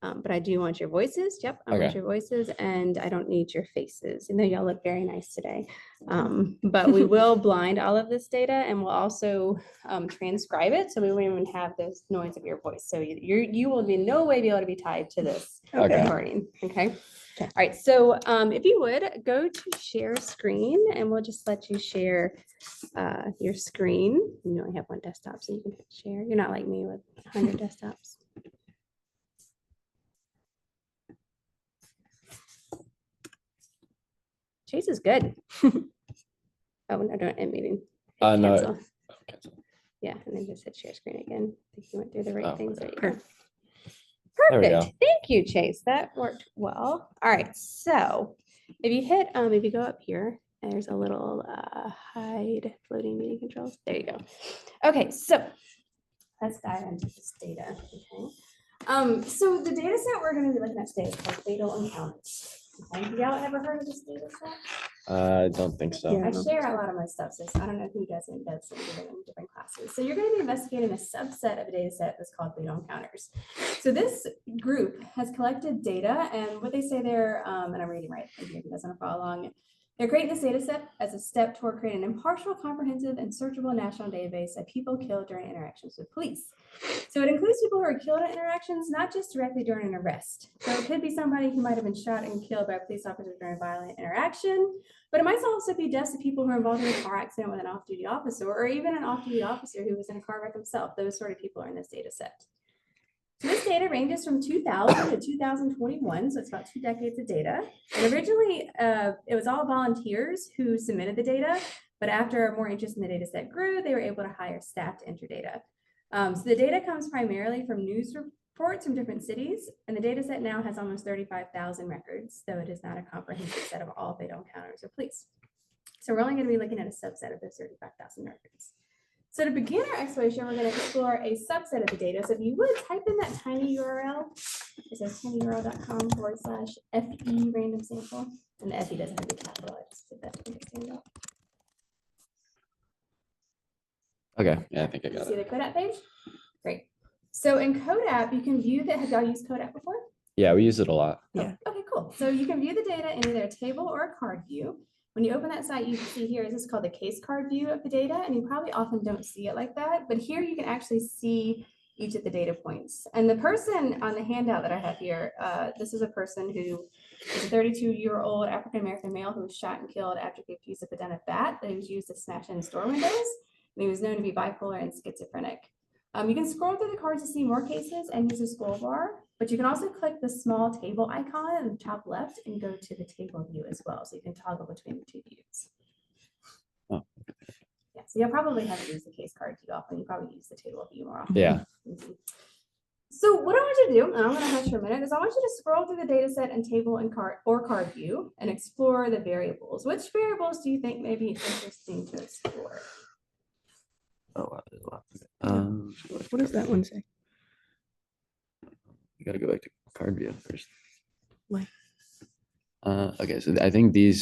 But I do want your voices. Yep, I want your voices, and I don't need your faces. And though y'all look very nice today, but we will blind all of this data, and we'll also transcribe it, so we won't even have this noise of your voice. So you will in no way be able to be tied to this recording. Okay. All right. So if you would go to share screen, and we'll just let you share your screen. You only have one desktop, so you can share. You're not like me with 100 desktops. Chase is good. Oh, no, don't end meeting. No. Yeah, and then just hit share screen again. I think you went through the right things. There you go. Perfect. Thank you, Chase. That worked well. All right. So if you hit, if you go up here, there's a little hide floating meeting controls. There you go. Okay, so let's dive into this data. Okay. So the data set we're going to be looking at today is called fatal encounters. Okay. Have y'all ever heard of this data set? I don't think so. I share a lot of my stuff, so I don't know who does it, does it in different classes. So you're going to be investigating a subset of a data set that's called fatal encounters. So this group has collected data, and what they say there, and I'm reading right here, if you guys want to follow along. They're creating this data set as a step toward creating an impartial, comprehensive, and searchable national database of people killed during interactions with police. So it includes people who are killed in interactions, not just directly during an arrest. So it could be somebody who might have been shot and killed by a police officer during a violent interaction, but it might also be deaths of people who are involved in a car accident with an off-duty officer, or even an off-duty officer who was in a car wreck himself. Those sort of people are in this data set. So this data ranges from 2000 to 2021, so it's about 2 decades of data. And originally, it was all volunteers who submitted the data, but after more interest in the data set grew, they were able to hire staff to enter data. So the data comes primarily from news reports from different cities, and the data set now has almost 35,000 records, though it is not a comprehensive set of all fatal encounters of police. So we're only going to be looking at a subset of those 35,000 records. So to begin our exploration, we're going to explore a subset of the data. So if you would type in that tiny URL, it says tinyurl.com/FE random sample, and the FE doesn't have to be capitalized. So that you understand that. Okay, yeah, I think I got it. See the CODAP page? Great. So in CODAP, you can view that. Have y'all used CODAP before? Yeah, we use it a lot. Yeah. Okay, cool. So you can view the data in either a table or a card view. When you open that site, you can see here, this is called the case card view of the data, and you probably often don't see it like that, but here you can actually see each of the data points. And the person on the handout that I have here, this is a person who is a 32-year-old African-American male who was shot and killed after he accused of a den of bat that he was used to smash in store windows. And he was known to be bipolar and schizophrenic. You can scroll through the cards to see more cases and use the scroll bar, but you can also click the small table icon in the top left and go to the table view as well. So you can toggle between the two views. Oh. Yeah, so you'll probably have to use the case card too often. You probably use the table view more often. Yeah. So what I want you to do, and I'm going to hush for a minute, is I want you to scroll through the data set and table and card view and explore the variables. Which variables do you think may be interesting to explore? Oh, wow, there's a lot. What does that one say? You gotta go back to card view first. Why? Okay, so I think the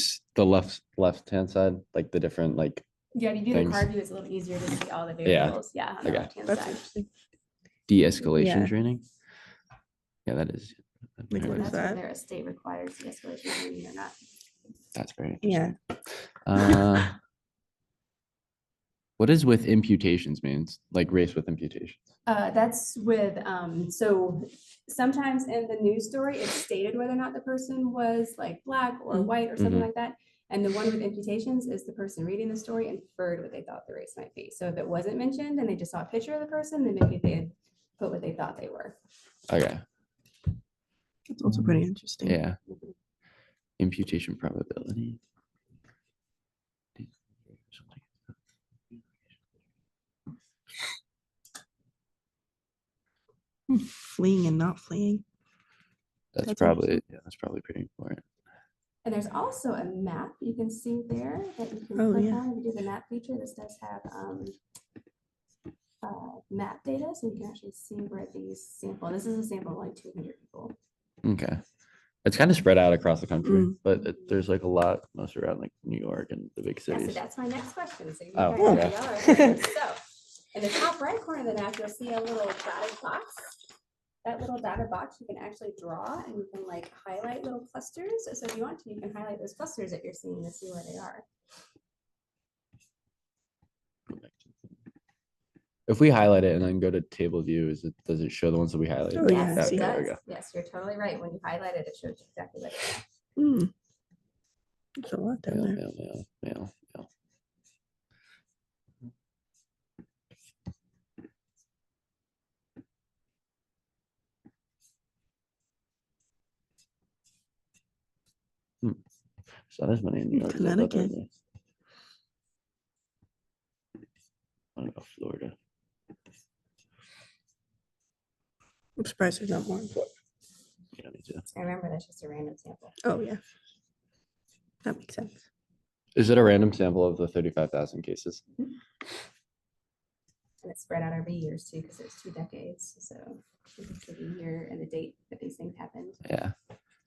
left-hand side, like the different Yeah, you do things. the card view, it's a little easier to see all the variables. Yeah, on the Okay. left-hand That's side. interesting. de-escalation Yeah. training. Yeah, that is. Like, what is That's that? whether a state requires de-escalation training or not. That's very Yeah. interesting. What does with imputations means? Like race with imputations? That's with, so sometimes in the news story, it's stated whether or not the person was like black or white or something like that. And the one with imputations is the person reading the story inferred what they thought the race might be. So if it wasn't mentioned and they just saw a picture of the person, then maybe they had put what they thought they were. Okay. That's also pretty interesting. Yeah. Imputation probability. Fleeing and not fleeing. That's probably pretty important. And there's also a map you can see there that you can click on. If you do the map feature, this does have map data, so you can actually see where these sample. This is a sample of like 200 people. Okay. It's kind of spread out across the country, but there's like a lot, most around like New York and the big cities. Yeah, so that's my next question. So you okay. So in the top right corner of the map, you'll see a little dotted box. that little dotted box, you can actually draw and you can like highlight little clusters. So if you want to, you can highlight those clusters that you're seeing to see where they are. If we highlight it and then go to table view, does it show the ones that we highlighted? Oh, yeah, I Yes, see. it there we does. go. Yes, you're totally right. When you highlight it, it shows you exactly what it is. Hmm. There's a lot down Mail, there. mail, mail, mail, mail. So there's money in New York. Connecticut. I don't know, Florida. I'm surprised there's not more in Florida. Yeah, me too. And remember, that's just a random sample. Oh, yeah. That makes sense. Is it a random sample of the 35,000 cases? And it's spread out over years too, because it's 2 decades. So you can see the year and the date that these things happened. Yeah.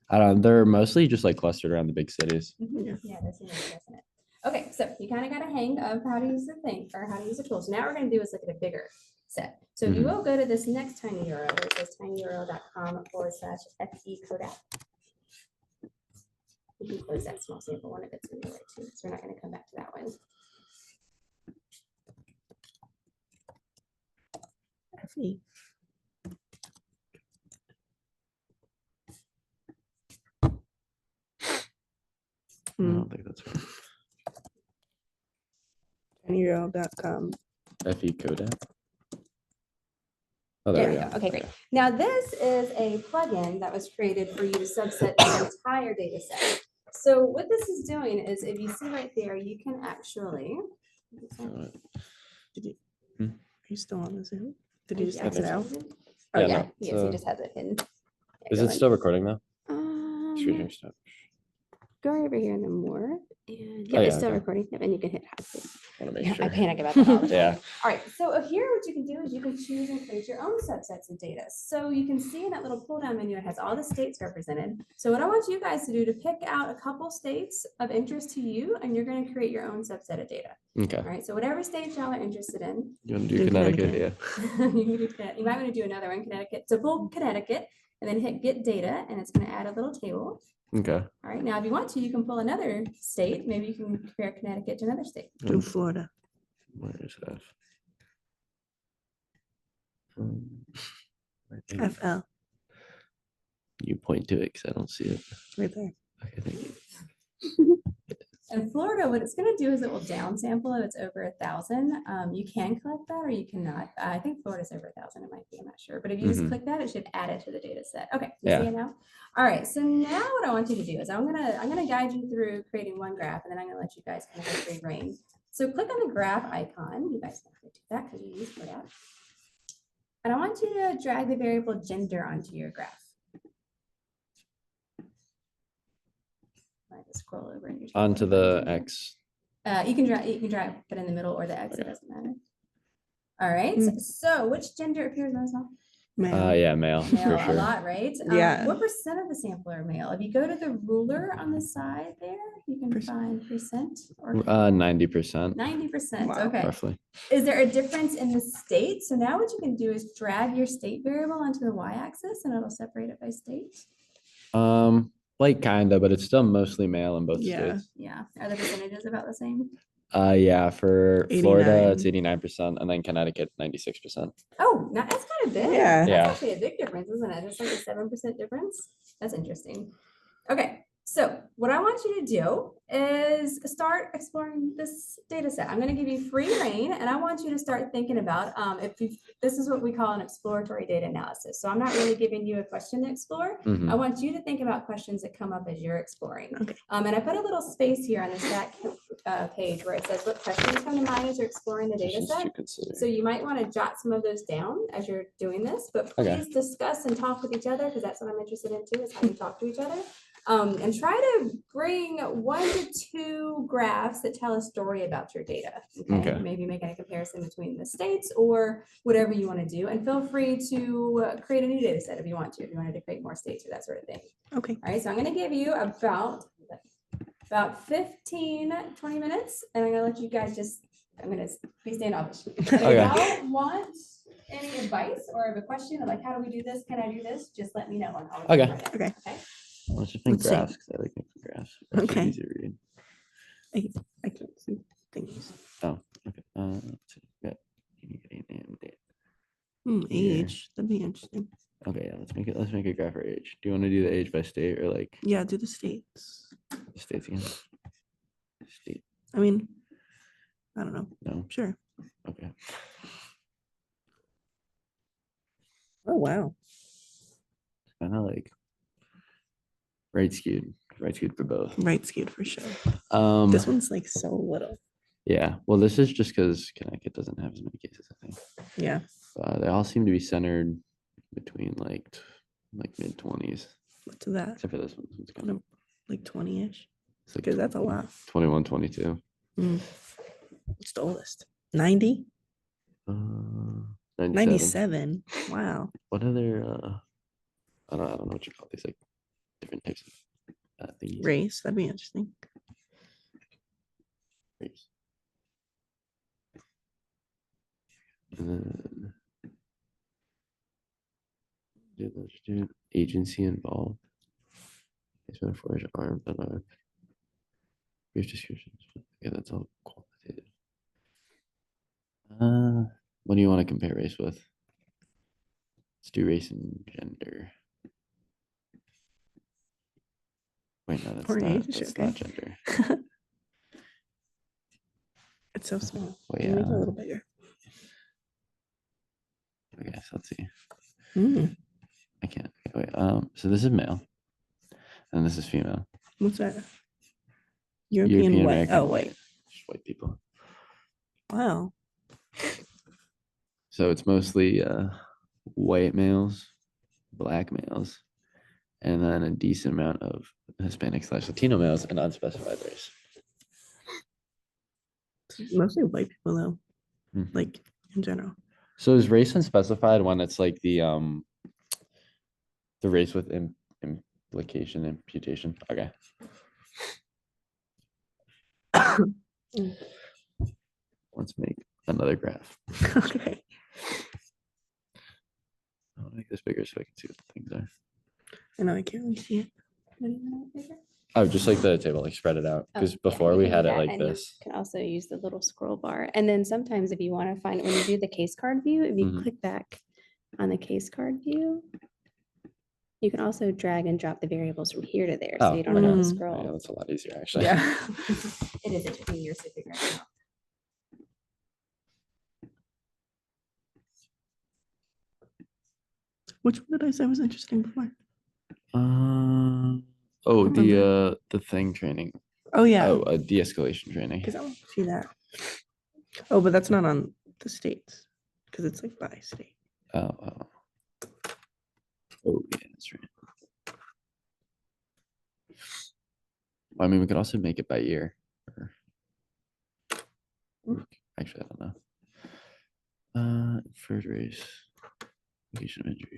I don't know. They're mostly just like clustered around the big cities. Yeah. Yeah, that's it, doesn't it? Okay, so you kind of got a hang of how to use the thing or how to use the tool. So now what we're going to do is look at a bigger set. So if you will go to this next tiny URL, where it says tinyurl.com/FE Kodak. You can close that small sample one if it's in the way too, so we're not going to come back to that one. FE. I don't think that's right. tinyurl.com. FE Kodak. Oh, there we go. Okay, great. Now this is a plugin that was created for you to subset the entire data set. So what this is doing is if you see right there, you can actually. Uh, Are Hmm? you still on the Zoom? Did you just Yeah, exit out? Oh, Yeah, yeah, no, yes, so- he just has it hidden. Yeah, Is go it in. still recording though? Screen Um, stop. Go over here in the more, and Oh, yeah, it's yeah, still okay. recording. Yep, and you can hit hide. Want to make Yeah, sure. I panic about that all the time. Yeah. All right, so here what you can do is you can choose and create your own subsets of data. So you can see in that little pull down menu, it has all the states represented. So what I want you guys to do to pick out a couple states of interest to you, and you're going to create your own subset of data. Okay. All right, so whatever state y'all are interested in, You want to do Do Connecticut? Connecticut. Yeah. you can do Connecticut. You might want to do another one, Connecticut. So pull Connecticut and then hit get data, and it's going to add a little table. Okay. All right, now if you want to, you can pull another state. Maybe you can compare Connecticut to another state. Do Florida. Where is that? I think FL. you point to it because I don't see it. Right there. Okay, thank you. In Florida, what it's going to do is it will downsample if it's over 1,000. You can collect that or you cannot. I think Florida's over 1,000. It might be. I'm not sure. But if you just Mhm. click that, it should add it to the data set. Okay, you Yeah. see it now. All right. So now what I want you to do is I'm gonna guide you through creating one graph, and then I'm gonna let you guys kind of go free reign. So click on the graph icon. You guys can do that because you use Kodak. And I want you to drag the variable gender onto your graph. I just scroll over and Onto the X. You can drag it in the middle or the X, it Okay. doesn't matter. All right, Mm. so which gender appears most often? Male. Yeah, male for Male, a sure. lot, right? Yeah. What percent of the sample are male? If you go to the ruler on the side there, you can find percent or 90% 90%, Wow. okay. roughly. Is there a difference in the state? So now what you can do is drag your state variable onto the y-axis and it'll separate it by state. Like kinda, but it's still mostly male in both Yeah. states. Yeah, are the percentages about the same? Yeah, for Florida, it's 89. 89%, and then Connecticut, 96%. Oh, now that's kind of big. Yeah. Yeah. That's actually a big difference, isn't it? It's like a 7% difference. That's interesting. Okay, so what I want you to do is start exploring this data set. I'm going to give you free reign, and I want you to start thinking about this is what we call an exploratory data analysis. So I'm not really giving you a question to explore. Mhm. I want you to think about questions that come up as you're exploring. Okay. And I put a little space here on the stack page where it says what questions come to mind as you're exploring the data Positions to set. consider. So you might want to jot some of those down as you're doing this, but Okay. please discuss and talk with each other because that's what I'm interested in too, is how you talk to each other. And try to bring 1 to 2 graphs that tell a story about your data. Okay. Maybe making a comparison between the states or whatever you want to do. And feel free to create a new data set if you want to, if you wanted to create more states or that sort of thing. Okay. All right, so I'm going to give you about 15, 20 minutes, and I'm going to let you guys I'm going to be standoffish. If Okay. y'all want any advice or have a question of like, how do we do this? Can I do this? Just let me know. And I'll Okay. run it, Okay. Let's just make Let's see. graphs, 'cause I like making graphs. Graphs are Okay. easy to read. I can't see things. Oh, okay. Let's see. Got unique name, date. Year. Age, that'd be interesting. Okay, yeah, let's make a graph for age. Do you want to do the age by state or like Yeah, do the states. the states again? State, I mean, I don't know. no, Sure. okay. Oh, wow. Kind of like right skewed for both. Right skewed for sure. Um, This one's like so little. yeah, well, this is just because Connecticut doesn't have as many cases, I think. Yeah. They all seem to be centered between like mid 20s, What's that? except for this one. This one's kind of Like 20-ish. it's like Because that's a lot. 21, 22. What's the oldest? 90? 97. 97. Wow. What other I don't know what you call these, like different types of thingies. Race. That'd be interesting. Race. And then agency involved. It's been forged armed and brief descriptions. Yeah, that's all qualitative. What do you want to compare race with? Let's do race and gender. Wait, no, that's Or not, age, that's okay. not gender. It's so small. Well, Can you make it a yeah. little bigger? Okay, so let's see. Mm. I can't. Okay, wait. So this is male, and this is female. What's that? European white. American Oh, white. Just white people. Wow. So it's mostly white males, black males, and then a decent amount of Hispanic / Latino males and unspecified race. Mostly white people though. Mhm. Like in general. So is race unspecified when it's like the race with imputation? Okay. Let's make another graph. Okay. I'll make this bigger so I can see what the things are. I know I can't really see it. What do you want to figure? Oh, just like the table, like spread it out. Oh, Because yeah, before you we can do had it that, like and you this. can also use the little scroll bar. And then sometimes if you want to find, when you do the case card view, if you Mhm. click back on the case card view, you can also drag and drop the variables from here to there, so Oh, you don't have to okay. Yeah, scroll. that's a lot easier actually. Yeah. It is interesting years to figure it out. Which one did I say was interesting before? Oh, remember. the thing training. Oh yeah. Oh, a de-escalation training. Because I want to see that. Oh, but that's not on the states. Because it's like by state. Oh, yeah, that's right. I mean, we could also make it by year. Actually, I don't know. First race, location of injury.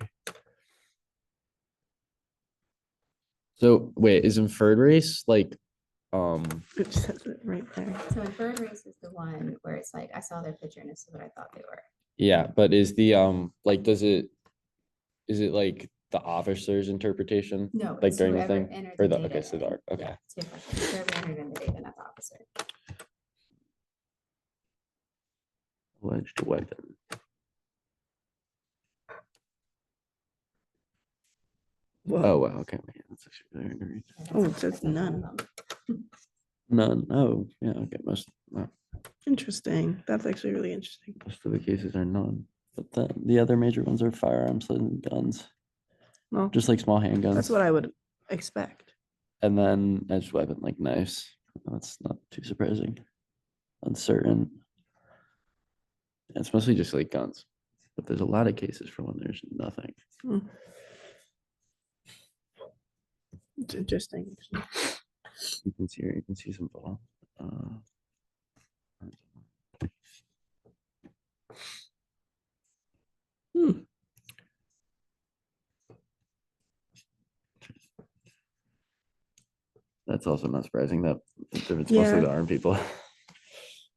So wait, is inferred race like, It says it right there. So inferred race is the one where it's like, I saw their picture and this is what I thought they were. yeah, but is the like, is it like the officer's interpretation? No. Like it's during the whoever thing? entered Or the the, okay, data so in. the, okay. Yeah, it's your question. Whoever entered in the data, not the officer. Alleged weapon. Whoa. Oh, wow, okay, wait, that's actually really hard to read. Yeah, Oh, that's it not says one of none. them. None, oh, yeah, okay, most Interesting. That's actually really interesting. of the cases are none. But the other major ones are firearms and guns, Well, just like small handguns. that's what I would expect. And then edged weapon like knives. That's not too surprising. Uncertain. It's mostly just like guns, but there's a lot of cases for when there's nothing. Hmm. It's interesting. You can see here, you can see some ball. Hmm. That's also not surprising that it's mostly Yeah. the armed people.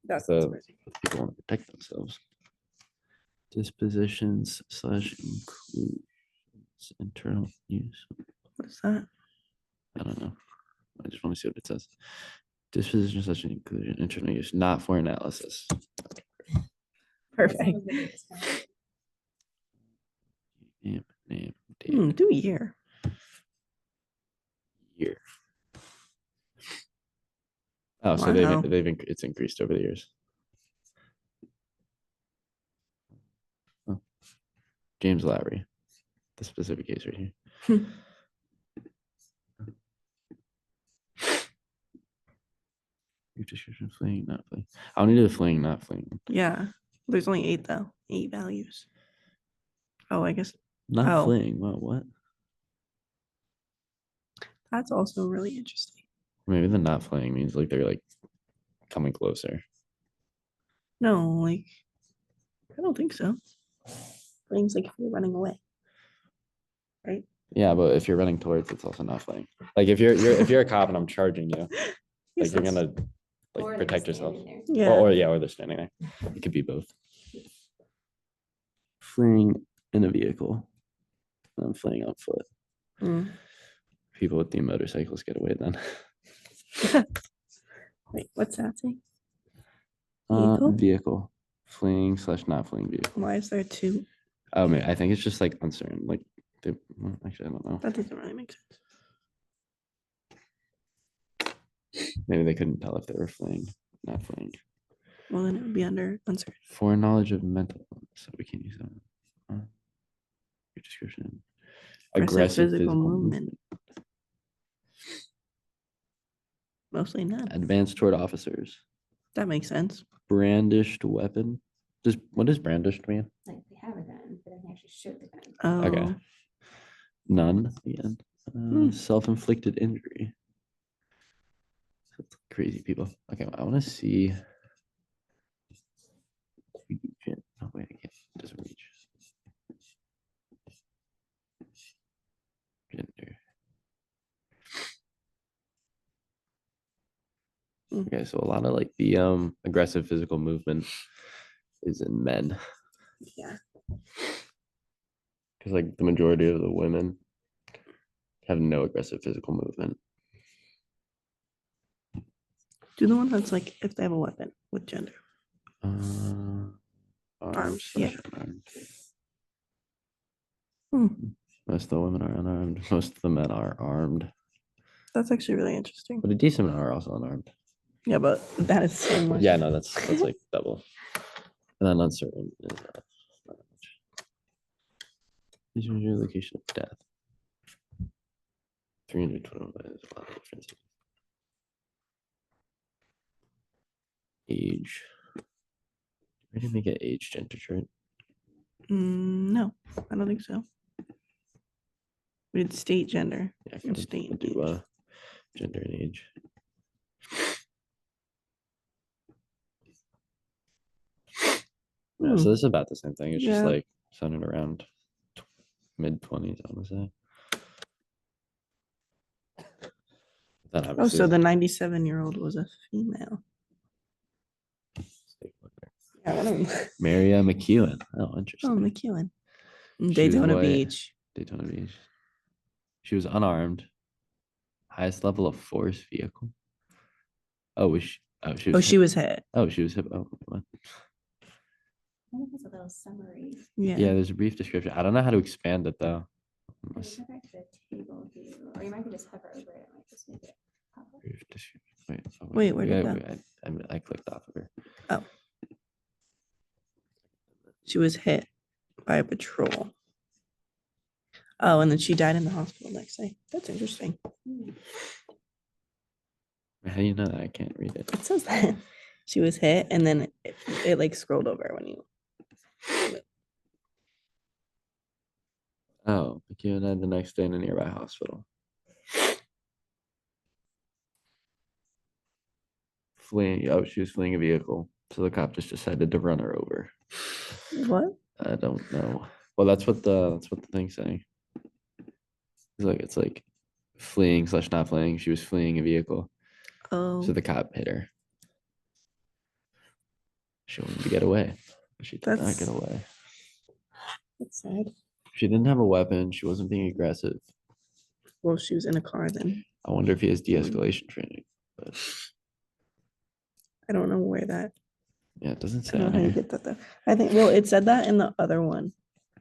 That's So- not surprising. People want to protect themselves. Dispositions slash includes internal use. What is that? I don't know. I just want to see what it says. Disposition slash inclusion, internal use, not for analysis. Perfect. Name, date, Do a year. year. Oh, so Wow. it's increased over the years. Oh. James Lowry, the specific case right here. Brief description, fleeing, not fleeing. I don't need the fleeing, not fleeing. Yeah. There's only 8 though. 8 values. Oh, I guess Not Oh. fleeing. Well, what? that's also really interesting. Maybe the not fleeing means like they're like coming closer. No, like I don't think so. Fleeing's like if you're running away. Right? Yeah, but if you're running towards, it's also not fleeing. Like if you're a cop and I'm charging you, like you're gonna like protect yourself. Yeah. Or they're standing there. It could be both. Fleeing in a vehicle. I'm fleeing on foot. Mm. People with the motorcycles get away then. Wait, what's that say? Vehicle? Vehicle. Fleeing slash not fleeing vehicle. Why is there 2? Oh man, I think it's just like uncertain. Like actually I don't know. That doesn't really make sense. Maybe they couldn't tell if they were fleeing, not fleeing. Well, then it would be under uncertain. Foreknowledge of mental illness, so we can use that. Your description. Aggressive physical movement. Mostly none. Advance toward officers. That makes sense. Brandished weapon. What does brandished mean? Like they have a gun, but they actually shoot the gun. Oh, Okay. None again. Self-inflicted injury. Crazy people. Okay, I want to see. Oh wait, I can't. It doesn't reach. Gender. Okay, so a lot of like the aggressive physical movement is in men. Yeah. Because like the majority of the women have no aggressive physical movement. Do the one that's like if they have a weapon with gender. Arms. Yeah. Unarmed. Hmm. Most of the women are unarmed. Most of the men are armed. That's actually really interesting. But a decent amount are also unarmed. Yeah, but that is so much. Yeah, no, that's like double. And then uncertain is not much. These are your location of death. 321 is a lot of difference. Age. Where did we get age gender chart? No, I don't think so. We did state gender. Yeah, I and can state do age. gender and age. Yeah, so this is about the same thing. It's just Yeah. like centered around mid-20s, I want to say. Then Oh, obviously, so the 97-year-old was a female. Yeah, what a- Maria McEwen. Oh, oh, interesting. McEwen. was Daytona white. Beach. Daytona Beach. She was unarmed. Highest level of force vehicle. Oh, was she? Oh, she was. Oh, she was hit. Oh, she was hit. Oh, what? I think it's a little summary. Yeah. Yeah, there's a brief description. I don't know how to expand it though. Go back to the table view, or you might can just hover over it. It might just make it pop up. Brief description. Wait, Wait, where did I clicked off of her. Oh. She was hit by a patrol. Oh, and then she died in the hospital next day. That's interesting. How do you know that? I can't read it. It says that she was hit, and then it like scrolled over when you. Oh, McEwen died the next day in a nearby hospital. Fleeing. Oh, she was fleeing a vehicle, so the cop just decided to run her over. What? I don't know. Well, that's what the thing's saying. It's like fleeing slash not fleeing. She was fleeing a vehicle, Oh. so the cop hit her. She wanted to get away. She did not That's- get away. That's sad. She didn't have a weapon. She wasn't being aggressive. Well, she was in a car then. I wonder if he has de-escalation training. But I don't know where that. yeah, it doesn't I say don't on know how you here. get that though. I think, well, it said that in the other one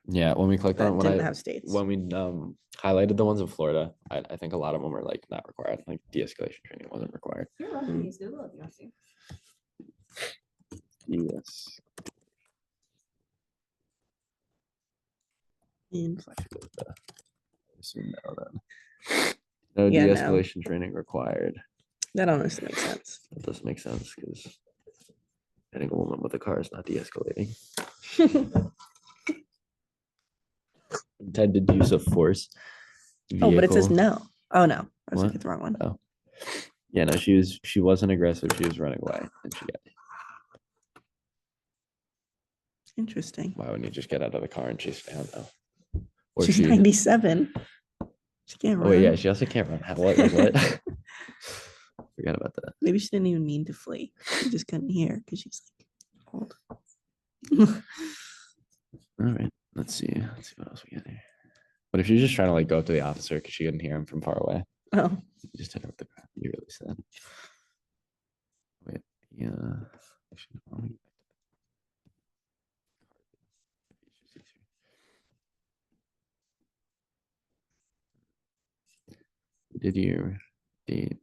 Yeah, when we clicked on that it, when didn't I have states. when we highlighted the ones in Florida, I think a lot of them were like not required. Like de-escalation training wasn't required. You're welcome to use Google if you want to. Yes. And Assume no then. No Yeah, no. de-escalation training required. that honestly makes sense. That does make sense because hitting a woman with a car is not de-escalating. Intended use of force. Oh, but it says vehicle. no. Oh, no. I was What? looking at the wrong one. Oh. Yeah, no, she wasn't aggressive. She was running away, and she got. Interesting. Why wouldn't you just get out of the car and chase down though? Or She's she. 97. She can't Oh yeah, run. she also can't run. What? Like, what? Forgot about that. Maybe she didn't even mean to flee. She just couldn't hear because she's like old. All right, let's see. Let's see what else we got here. But if she's just trying to like go up to the officer because she couldn't hear him from far away, Oh, you just hit her with the crap. You really said. Wait, yeah. Actually, why don't we- Did your date,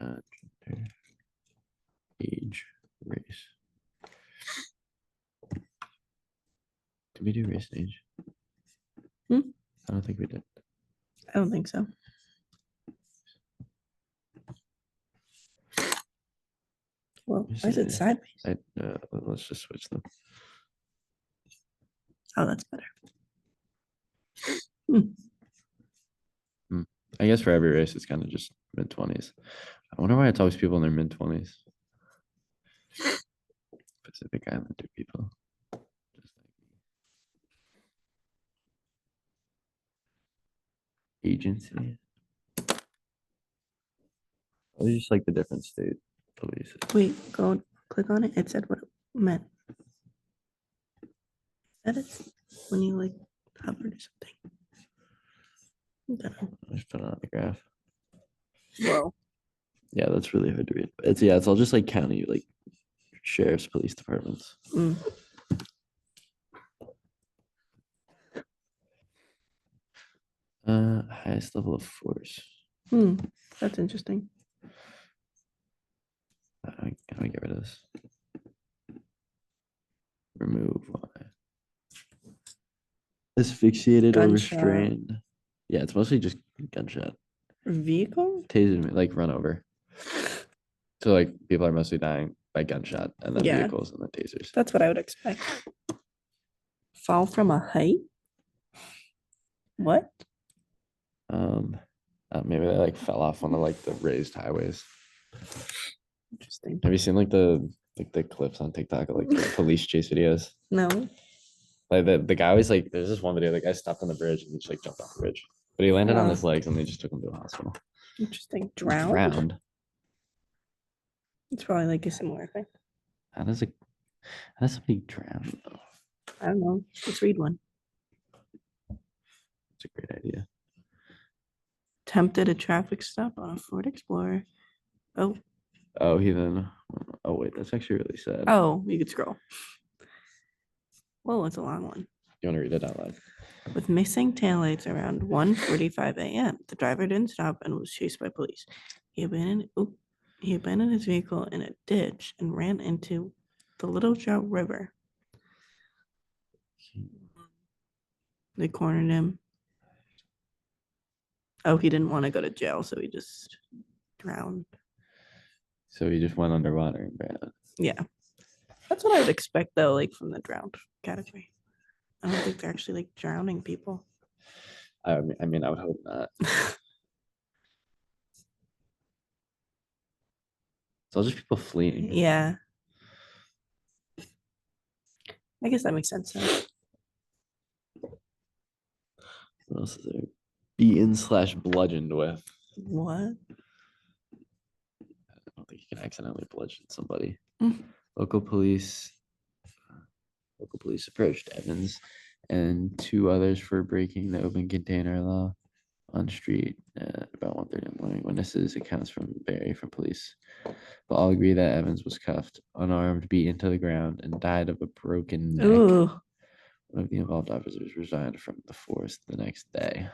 gender, age, race? Did we do race and age? Hmm? I don't think we did. I don't think so. Well, Let me why is it see. sideways? Let's just switch them. Oh, that's better. I guess for every race, it's kind of just mid-20s. I wonder why it's always people in their mid-20s. Pacific Islander people. Just like me. Agency. Oh, it's just like the different state police. Wait, go click on it. It said what it meant. That is when you like hovered or something. I don't know. I just put it on the graph. Whoa. Yeah, that's really hard to read. It's all just like county, like sheriff's, police departments. Mm. Highest level of force. That's interesting. How do I get rid of this? Remove. Why? Asphyxiated or Gunshot. restrained. Yeah, it's mostly just gunshot. Vehicle? Tasered me, like run over. So like people are mostly dying by gunshot and then Yeah. vehicles and then tasers. That's what I would expect. Fall from a height? What? Maybe they like fell off one of like the raised highways. Interesting. Have you seen like the clips on TikTok of like the police chase videos? No. Like the guy was like, there's this one video, the guy stopped on the bridge and he just like jumped off the bridge. But he landed on Wow. his legs and they just took him to a hospital. Interesting. He was Drowned? drowned. It's probably like a similar thing. How does somebody drown though? I don't know. Let's read one. It's a great idea. Attempted a traffic stop on a Ford Explorer. Oh, Oh, he then. Oh wait, that's actually really sad. oh, you could scroll. Whoa, it's a long one. You want to read it out loud? With missing taillights around 1:45 a.m., the driver didn't stop and was chased by police. He abandoned his vehicle in a ditch and ran into the Little Trout River. They cornered him. Oh, he didn't want to go to jail, so he just drowned. So he just went underwater and drowned. Yeah. That's what I would expect, though, like from the drowned category. I don't think they're actually like drowning people. I mean, I would hope not. It's all just people fleeing. Yeah. I guess that makes sense. Though. What else is there? Beaten/bludgeoned with. What? I don't think you can accidentally bludgeon somebody. Mm. Local police approached Evans and 2 others for breaking the open container law on street at about 1:30 in the morning. Witnesses accounts from vary from police, but all agree that Evans was cuffed, unarmed, beaten to the ground, and died of a broken neck. Ooh, One of the involved officers resigned from the force the next day.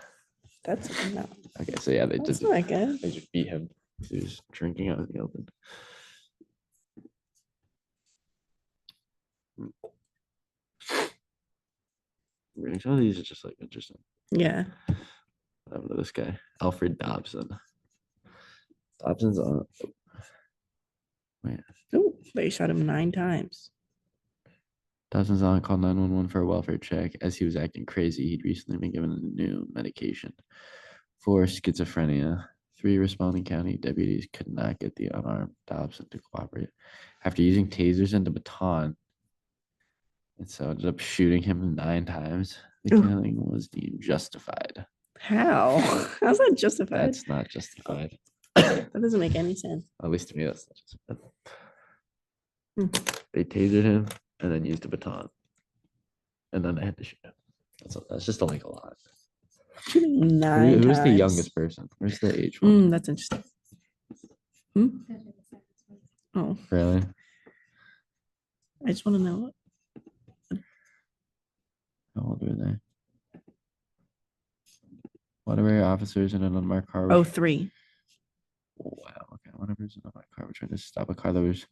that's no, Okay, so yeah, that's not good. they just beat him. He was drinking out in the open. Some of these are just like interesting. Yeah. I don't know this guy, Alfred Dobson. Dobson's on. Wait, Ooh, they shot him 9 times. Dobson's on call 911 for a welfare check. As he was acting crazy, he'd recently been given a new medication for schizophrenia. 3 responding county deputies could not get the unarmed Dobson to cooperate. After using tasers and a baton, and so ended up shooting him 9 times. The Ooh. killing was deemed justified. How? How's that justified? That's not justified. That doesn't make any sense. At least to me, that's not justified. Hmm. They tasered him and then used a baton. And then they had to shoot him. That's just like a lot. Shooting him 9 Who's times. the youngest person? Where's the age one? That's interesting. Hmm? Oh, Really? I just want to know. How old were they? Waterbury officers in an unmarked car. Oh, 3. Wow. Okay. Whatever's in a car. We're trying to stop a car that was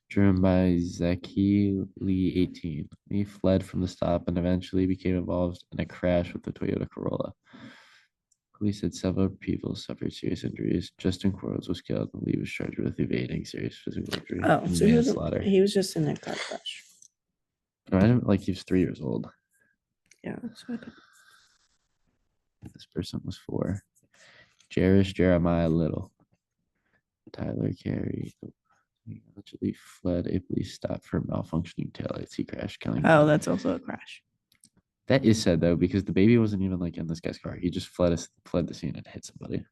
driven by Zaki Lee, 18. He fled from the stop and eventually became involved in a crash with the Toyota Corolla. Police said several people suffered serious injuries. Justin Quarles was killed, and Lee was charged with evading serious physical injury Oh, and so manslaughter. he was just in a car crash. Imagine like he was 3 years old. Yeah, that's what I thought. This person was 4. Jeremiah Little. Tyler Carey. He allegedly fled a police stop for malfunctioning taillights. He crashed, killing. Oh, that's also a crash. That is sad though, because the baby wasn't even like in this guy's car. He just fled the scene and hit somebody.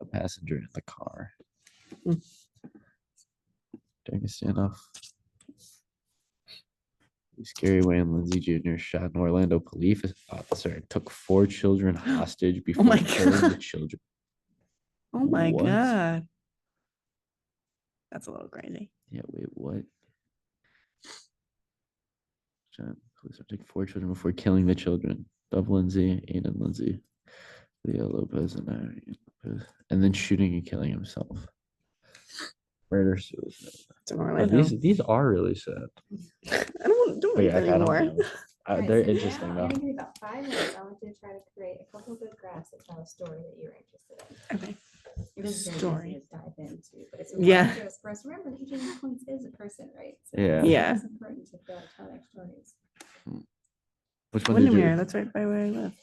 A passenger in the car. Hmm. During a standoff. Scary Wayne Lindsay Jr. shot an Orlando police officer and took 4 children hostage before my killing the God. children. Oh my What? God. That's a little crazy. Yeah, wait, what? Police took 4 children before killing the children. Dove Lindsay, Aiden Lindsay, Leo Lopez, and Ariane Lopez, and then shooting and killing himself. Murder suicide. It's an But Orlando. these are really sad. I don't want to do But it yeah, I don't anymore. know. Alright, They're so interesting now, though. I'm gonna give you about 5 minutes. I want you to try to create a couple good graphs that tell a story that you're interested in. Okay. It is very Story. easy to dive into, but it's Yeah. important to us first. Remember, each of these points is a person, right? So Yeah. Yeah. It's important to tell their stories. Which one did Windermere, you? that's right by where I live.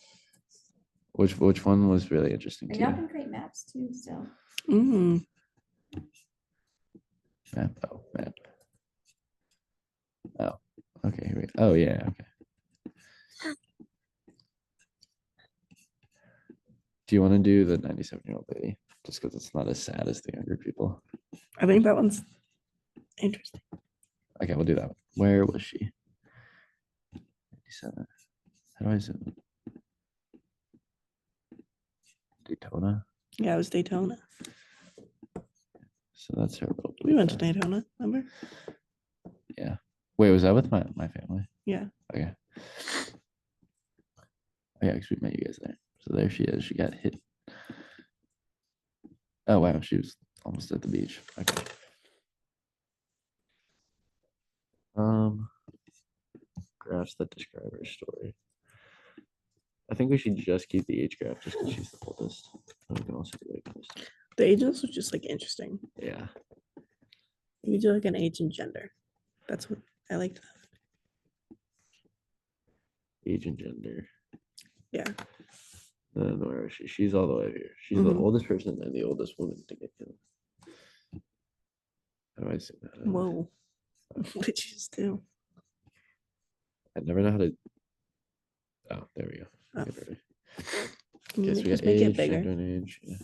Which one was really interesting And to y'all you? can create maps too, so. Mm. Map. Oh, map. Oh, okay. Wait. Oh, yeah. Okay. Do you want to do the 97-year-old lady? Just because it's not as sad as the younger people. I think that one's interesting. Okay, we'll do that one. Where was she? 97. How do I zoom in? Daytona. Yeah, it was Daytona. So that's her little. We went to boyfriend. Daytona, remember? Yeah. Wait, was that with my family? Yeah. Okay. Oh, yeah, because we met you guys there. So there she is. She got hit. Oh wow, she was almost at the beach. Okay. Graphs that describe her story. I think we should just keep the age graph just because she's the oldest. We can also do like this. The ages was just like interesting. Yeah. You do like an age and gender. That's what I liked. Age and gender. Yeah. Where is she? She's all the way here. She's Mhm. the oldest person and the oldest woman to get killed. How do I say that? Whoa. What did you just do? I never know how to. Oh, there we go. Oh. Get ready. Can you Okay, so we just got make age, it bigger? gender, and age. Yeah.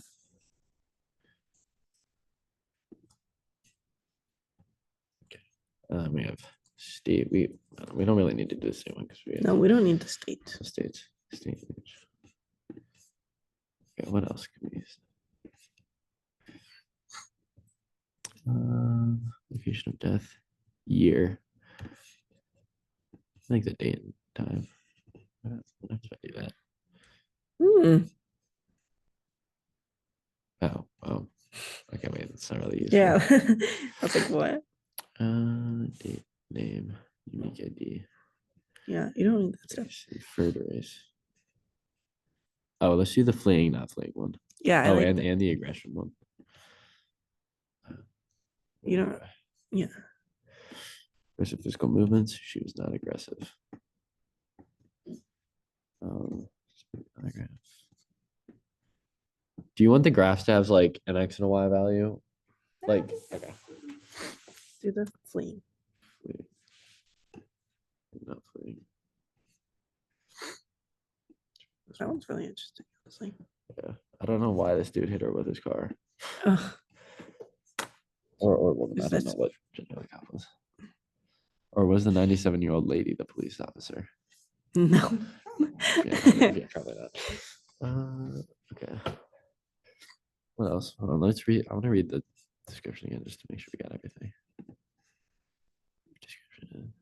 Okay. We have state. We don't really need to do the same one because we have No, we don't need the states. states. State age. Okay, what else can we use? Location of death, year. I think the date and time. What if I do that? Hmm. Oh, okay, wait, it's not really useful. Yeah. I was like, what? Date, name, unique ID. Yeah, you don't need that stuff. Further race. Oh, let's do the fleeing, not fleeing one. Yeah, I Oh, like and that. and the aggression one. You don't. Yeah. Aggressive physical movements. She was not aggressive. Another graph. Do you want the graphs to have like an X and a Y value? Like, okay. Do the fleeing. Fleeing. Not fleeing. That one's really interesting. Honestly. Yeah. I don't know why this dude hit her with his car. Ugh. Or woman. Is I don't that- know what gender the cop was. Or was the 97-year-old lady the police officer? No. Yeah, probably not. Okay. What else? Hold on, let's read. I want to read the description again just to make sure we got everything. Description.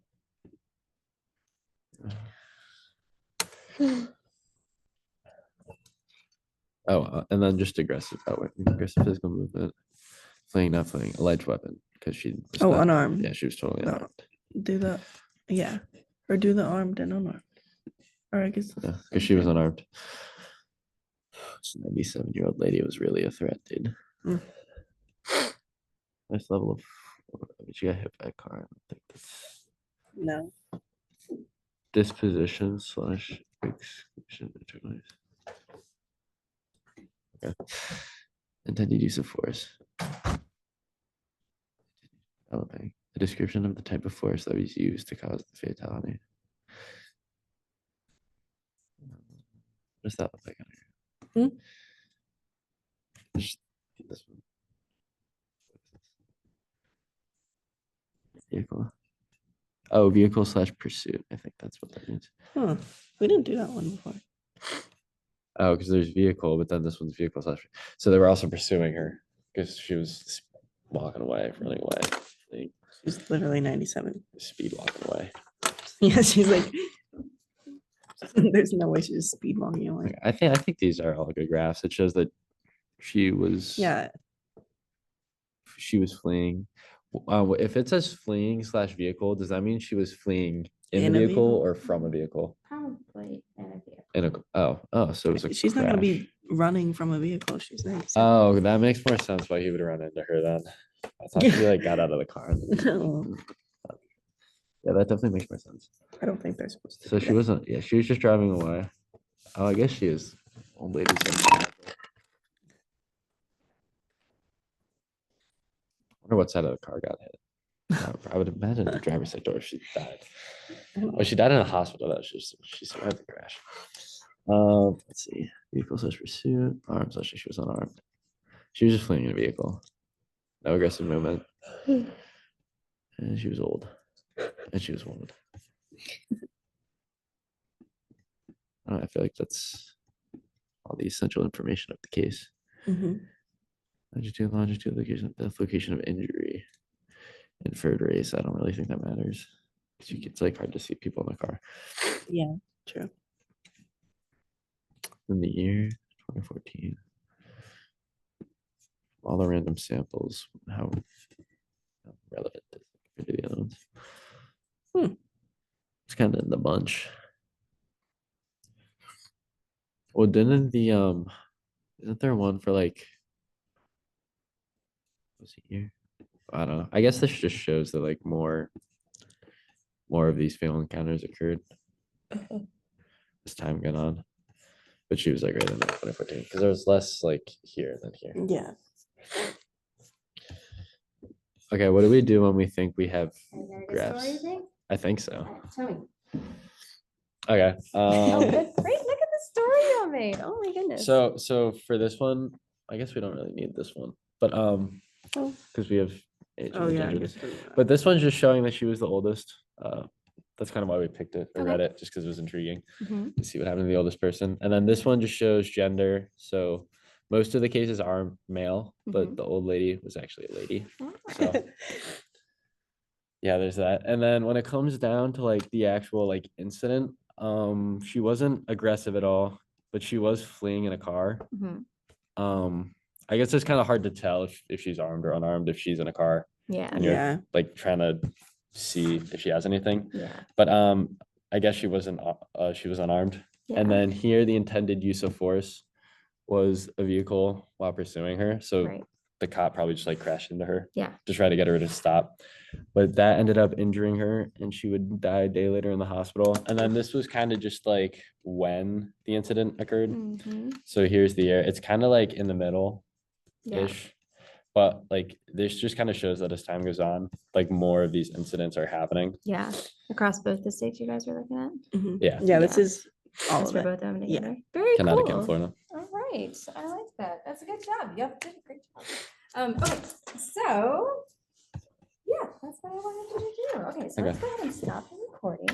And then just aggressive. Oh, wait, aggressive physical movement. Fleeing, not fleeing. Alleged weapon because she. Was Oh, not- unarmed. Yeah, she was totally No. unarmed. Do the. Yeah. Or do the armed and unarmed. Or I guess. Yeah, because she was unarmed. This 97-year-old lady was really a threat, dude. Mm. Nice level of. She got hit by a car. I don't think that's No. disposition / exclusion. Okay. Intended use of force. Developing a description of the type of force that was used to cause the fatality. What does that look like on here? Just this one. Vehicle. Oh, vehicle / pursuit. I think that's what that means. Huh. We didn't do that one before. Oh, because there's vehicle, but then this one's vehicle / So they were also pursuing her because she was walking away, running away, like, She's literally 97. speed walking away. Yeah, she's like. There's no way she's just speed walking away. I think these are all good graphs. It shows that she was Yeah. fleeing. If it says fleeing / vehicle, does that mean she was fleeing in In a a vehicle vehicle? or from a vehicle? Probably in a vehicle. So it was a She's not gonna crash. be running from a vehicle. She's 97. Oh, that makes more sense why he would run into her then. I thought she like got out of the car. No, Yeah, that definitely makes more sense. I don't think they're supposed to. So do she that. wasn't. Yeah, she was just driving away. Oh, I guess she is. Old lady's. Wonder what side of the car got hit. I would imagine the driver's side door. She died. Oh, she died in a hospital. Though. She survived the crash. Let's see. Vehicle / pursuit. Arms. Actually, she was unarmed. She was just fleeing in a vehicle. No aggressive movement. And she was old. And she was woman. I feel like that's all the essential information of the case. Mhm. Longitude, location of death, location of injury, inferred race. I don't really think that matters. It's like hard to see people in the car. Yeah, true. In the year 2014, all the random samples, how relevant is it compared to the other ones? It's kind of in the bunch. Well, didn't the isn't there one for like what's it here? I don't know. I guess this just shows that like more of these fatal encounters occurred as time went on. But she was like right in 2014 because there was less like here than here. Yeah. Okay, what do we do when we think we have Is there a graphs? story thing? I think so. Tell me. Okay. Oh, good. Great. Look at the story you made. Oh my goodness. So for this one, I guess we don't really need this one, but because we have age Oh and yeah. I gender. guess it doesn't matter. But this one's just showing that she was the oldest. that's kind of why we picked it or Okay. read it, just because it was intriguing Mhm. to see what happened to the oldest person. And then this one just shows gender. So most of the cases are male, but Mhm. the old lady was actually a lady. Oh. So yeah, there's that. And then when it comes down to like the actual like incident, she wasn't aggressive at all, but she was fleeing in a car. Mhm. I guess it's kind of hard to tell if she's armed or unarmed if she's in a car Yeah. and you're Yeah. like trying to see if she has anything. Yeah. But I guess she wasn't she was unarmed. And Yeah. then here the intended use of force was a vehicle while pursuing her. So Right. the cop probably just like crashed into her Yeah. to try to get her to stop. But that ended up injuring her and she would die a day later in the hospital. And then this was kind of just like when the incident occurred. Mhm. So here's the year. It's kind of like in the middle Yeah. ish. But like this just kind of shows that as time goes on, like more of these incidents are happening. Yeah. Across both the states you guys were looking at. Mhm. Yeah. Yeah, this Yeah. is all That's of for it. both of them Yeah. together. Very Connecticut and cool. Florida. All right. I like that. That's a good job. Yep. Did a great job. Okay. So yeah, that's what I wanted you to do. Okay. So let's Okay. go ahead and stop the recording.